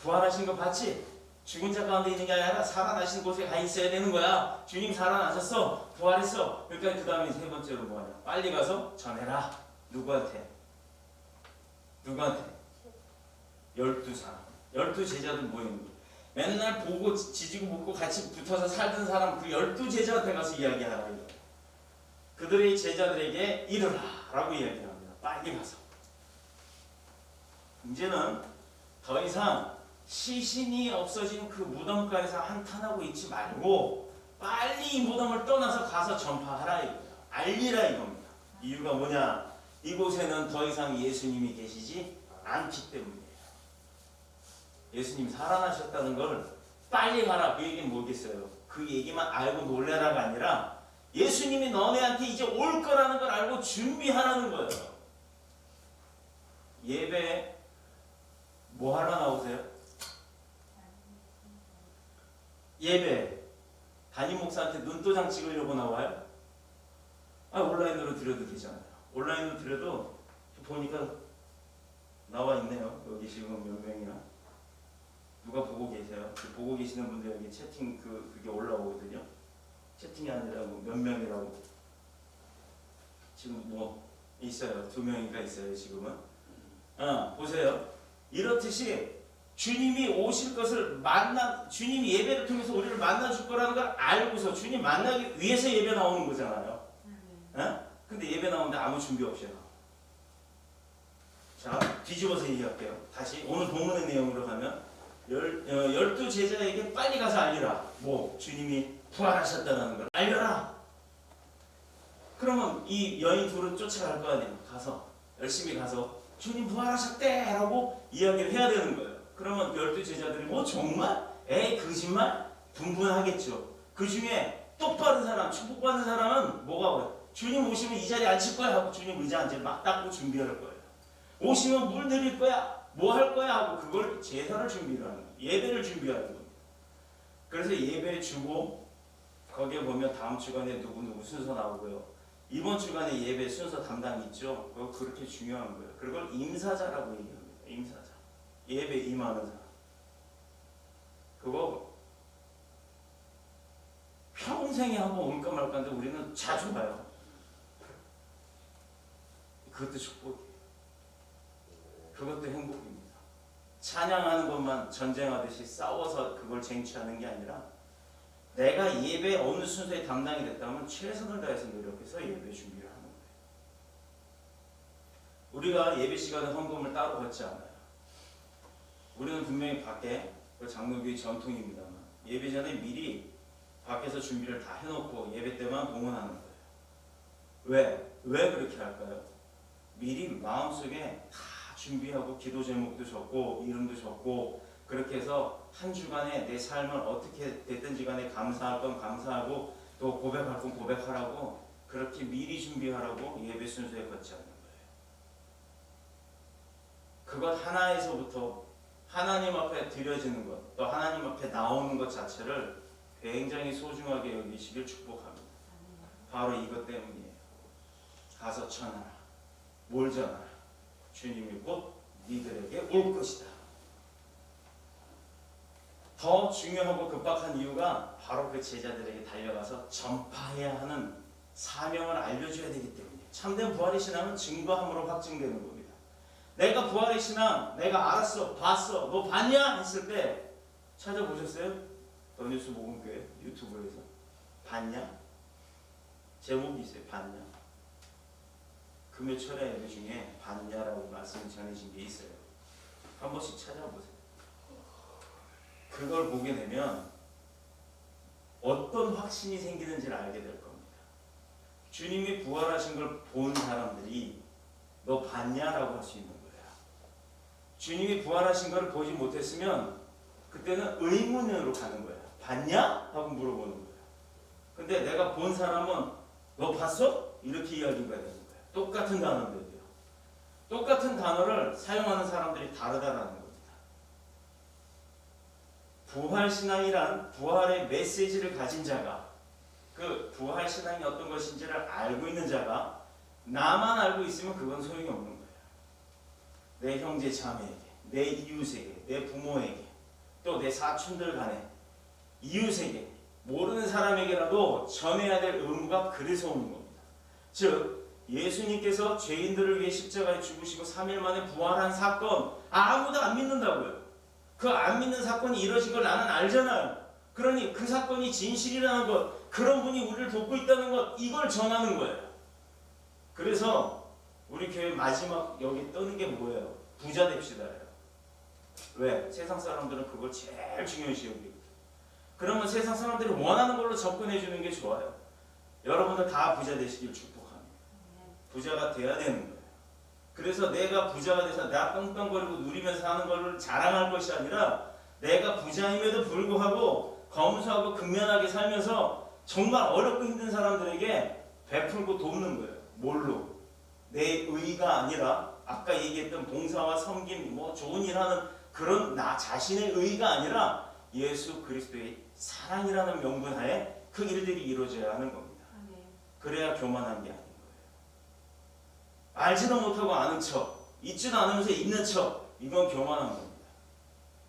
부활하신 거 봤지? 죽은 자 가운데 있는 게 아니라 살아나신 곳에 가 있어야 되는 거야. 주님 살아나셨어. 부활했어. 그러니까 그 다음에 세 번째로 뭐냐? 빨리 가서 전해라. 누구한테? 12사람. 12제자들 모이는 거예요. 맨날 보고 지지고 묻고 같이 붙어서 살던 사람 그 12제자한테 가서 이야기하라. 그들의 제자들에게 이르라 라고 이야기합니다. 빨리 가서. 이제는 더 이상 시신이 없어진 그 무덤가에서 한탄하고 있지 말고 빨리 이 무덤을 떠나서 가서 전파하라 이거예요. 알리라 이겁니다. 이유가 뭐냐? 이곳에는 더 이상 예수님이 계시지 않기 때문이에요. 예수님이 살아나셨다는 걸 빨리 가라. 그 얘기는 뭐겠어요? 그 얘기만 알고 놀래라가 아니라 예수님이 너네한테 이제 올 거라는 걸 알고 준비하라는 거예요. 예배에 뭐 하러 나오세요? 예배 담임 목사한테 눈도장 찍으려고 나와요? 온라인으로 드려도 되잖아요. 온라인으로 드려도 보니까 나와 있네요. 여기 지금 몇 명이나 누가 보고 계세요? 보고 계시는 분들 여기 채팅 그게 올라오거든요. 채팅이 아니라 몇 명이라고 지금 뭐 있어요. 2명인가 있어요. 지금은. 보세요. 이렇듯이 주님이 오실 것을 주님이 예배를 통해서 우리를 만나줄 거라는 걸 알고서 주님 만나기 위해서 예배 나오는 거잖아요. 근데 예배 나오는데 아무 준비 없이 나와. 자, 뒤집어서 얘기할게요. 다시 오늘 본문의 내용으로 가면 12제자에게 빨리 가서 알리라. 뭐 주님이 부활하셨다는 걸 알려라. 그러면 이 여인 둘은 쫓아갈 거 아니에요. 가서 열심히 가서 주님 부활하셨대 라고 이야기를 해야 되는 거예요. 그러면 12제자들이 뭐 정말? 에이 거짓말? 분분하겠죠. 그 중에 똑바른 사람, 축복받는 사람은 뭐가 그래? 주님 오시면 이 자리에 앉힐 거야 하고 주님 의자 앉을 막 닦고 준비할 거예요. 오시면 물 드릴 거야, 뭐 할 거야 하고 그걸 제사를 준비하는 거예요. 예배를 준비하는 겁니다. 그래서 예배 주고 거기에 보면 다음 주간에 누구누구 순서 나오고요. 이번 주간에 예배 순서 담당이 있죠. 그거 그렇게 중요한 거예요. 그걸 임사자라고 얘기합니다. 임사자. 예배 임하는 사람. 그거 평생에 한번 올까 말까인데 우리는 자주 가요. 그것도 축복이에요. 그것도 행복입니다. 찬양하는 것만 전쟁하듯이 싸워서 그걸 쟁취하는 게 아니라 내가 예배 어느 순서에 담당이 됐다면 최선을 다해서 노력해서 예배 준비를 하는 거예요. 우리가 예배 시간에 헌금을 따로 받지 않아요. 우리는 분명히 밖에 장로교의 전통입니다만 예배 전에 미리 밖에서 준비를 다 해놓고 예배 때만 봉헌하는 거예요. 왜 그렇게 할까요? 미리 마음속에 다 준비하고 기도 제목도 적고 이름도 적고 그렇게 해서 한 주간에 내 삶을 어떻게 됐든지 간에 감사할 건 감사하고 또 고백할 건 고백하라고 그렇게 미리 준비하라고 예배 순서에 걷지 않는 거예요. 그것 하나에서부터 하나님 앞에 드려지는 것, 또 하나님 앞에 나오는 것 자체를 굉장히 소중하게 여기시길 축복합니다. 바로 이것 때문이에요. 가서 전하라. 뭘 전하라? 주님이 곧 니들에게 올 것이다. 더 중요하고 급박한 이유가 바로 그 제자들에게 달려가서 전파해야 하는 사명을 알려줘야 되기 때문이에요. 참된 부활의 신앙은 증거함으로 확증되는 겁니다. 내가 부활의 신앙, 내가 알았어, 봤어, 너 봤냐? 했을 때 찾아보셨어요? 더뉴스 복음교회 유튜브에서 봤냐? 제목이 있어요. 봤냐? 금요 철야 예배 중에 봤냐라고 말씀이 전해진 게 있어요. 한 번씩 찾아보세요. 그걸 보게 되면 어떤 확신이 생기는지를 알게 될 겁니다. 주님이 부활하신 걸 본 사람들이 너 봤냐라고 할 수 있는 거예요. 주님이 부활하신 걸 보지 못했으면 그때는 의문으로 가는 거예요. 봤냐? 하고 물어보는 거예요. 근데 내가 본 사람은 너 봤어? 이렇게 이야기가 되는 거예요. 똑같은 단어인데도요. 똑같은 단어를 사용하는 사람들이 다르다라는 겁니다. 부활신앙이란 부활의 메시지를 가진 자가 그 부활신앙이 어떤 것인지를 알고 있는 자가 나만 알고 있으면 그건 소용이 없는 거예요. 내 형제 자매에게, 내 이웃에게, 내 부모에게, 또 내 사촌들 간에 이웃에게 모르는 사람에게라도 전해야 될 의무가 그래서 오는 겁니다. 즉 예수님께서 죄인들을 위해 십자가에 죽으시고 3일 만에 부활한 사건 아무도 안 믿는다고요. 그 안 믿는 사건이 이루어진 걸 나는 알잖아요. 그러니 그 사건이 진실이라는 것, 그런 분이 우리를 돕고 있다는 것, 이걸 전하는 거예요. 그래서 우리 교회 마지막 여기 뜨는 게 뭐예요? 부자 됩시다예요. 왜? 세상 사람들은 그걸 제일 중요시 여기고. 그러면 세상 사람들이 원하는 걸로 접근해 주는 게 좋아요. 여러분들 다 부자 되시길 축복합니다. 부자가 돼야 되는 거예요. 그래서 내가 부자가 돼서 나 떵떵거리고 누리면서 사는 걸 자랑할 것이 아니라 내가 부자임에도 불구하고 검소하고 근면하게 살면서 정말 어렵고 힘든 사람들에게 베풀고 돕는 거예요. 뭘로? 내 의가 아니라 아까 얘기했던 봉사와 섬김, 뭐 좋은 일 하는 그런 나 자신의 의가 아니라 예수 그리스도의 사랑이라는 명분 하에 그 일들이 이루어져야 하는 겁니다. 그래야 교만한 게 아닌 거예요. 알지도 못하고 아는 척, 있지도 않으면서 있는 척, 이건 교만한 겁니다.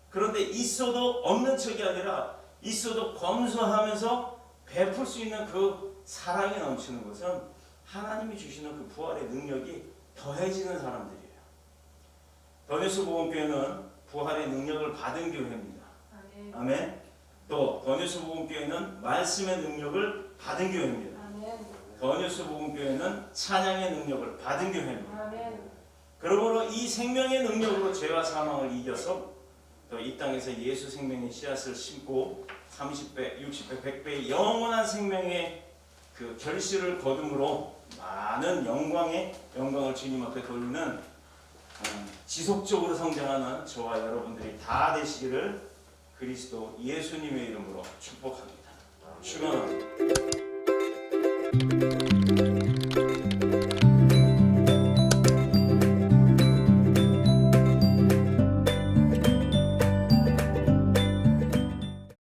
그런데 있어도 없는 척이 아니라 있어도 검소하면서 베풀 수 있는 그 사랑이 넘치는 것은 하나님이 주시는 그 부활의 능력이 더해지는 사람들이에요. 더뉴스 복음교회는 부활의 능력을 받은 교회입니다. 아멘. 또 더뉴스 복음교회는 말씀의 능력을 받은 교회입니다. 더뉴스 복음교회는 찬양의 능력을 받은 교회입니다. 그러므로 이 생명의 능력으로 죄와 사망을 이겨서 또 이 땅에서 예수 생명의 씨앗을 심고 30배, 60배, 100배의 영원한 생명의 그 결실을 거둠으로 많은 영광을 주님 앞에 돌리는 지속적으로 성장하는 저와 여러분들이 다 되시기를 그리스도 예수님의 이름으로 축복합니다. 축원합니다.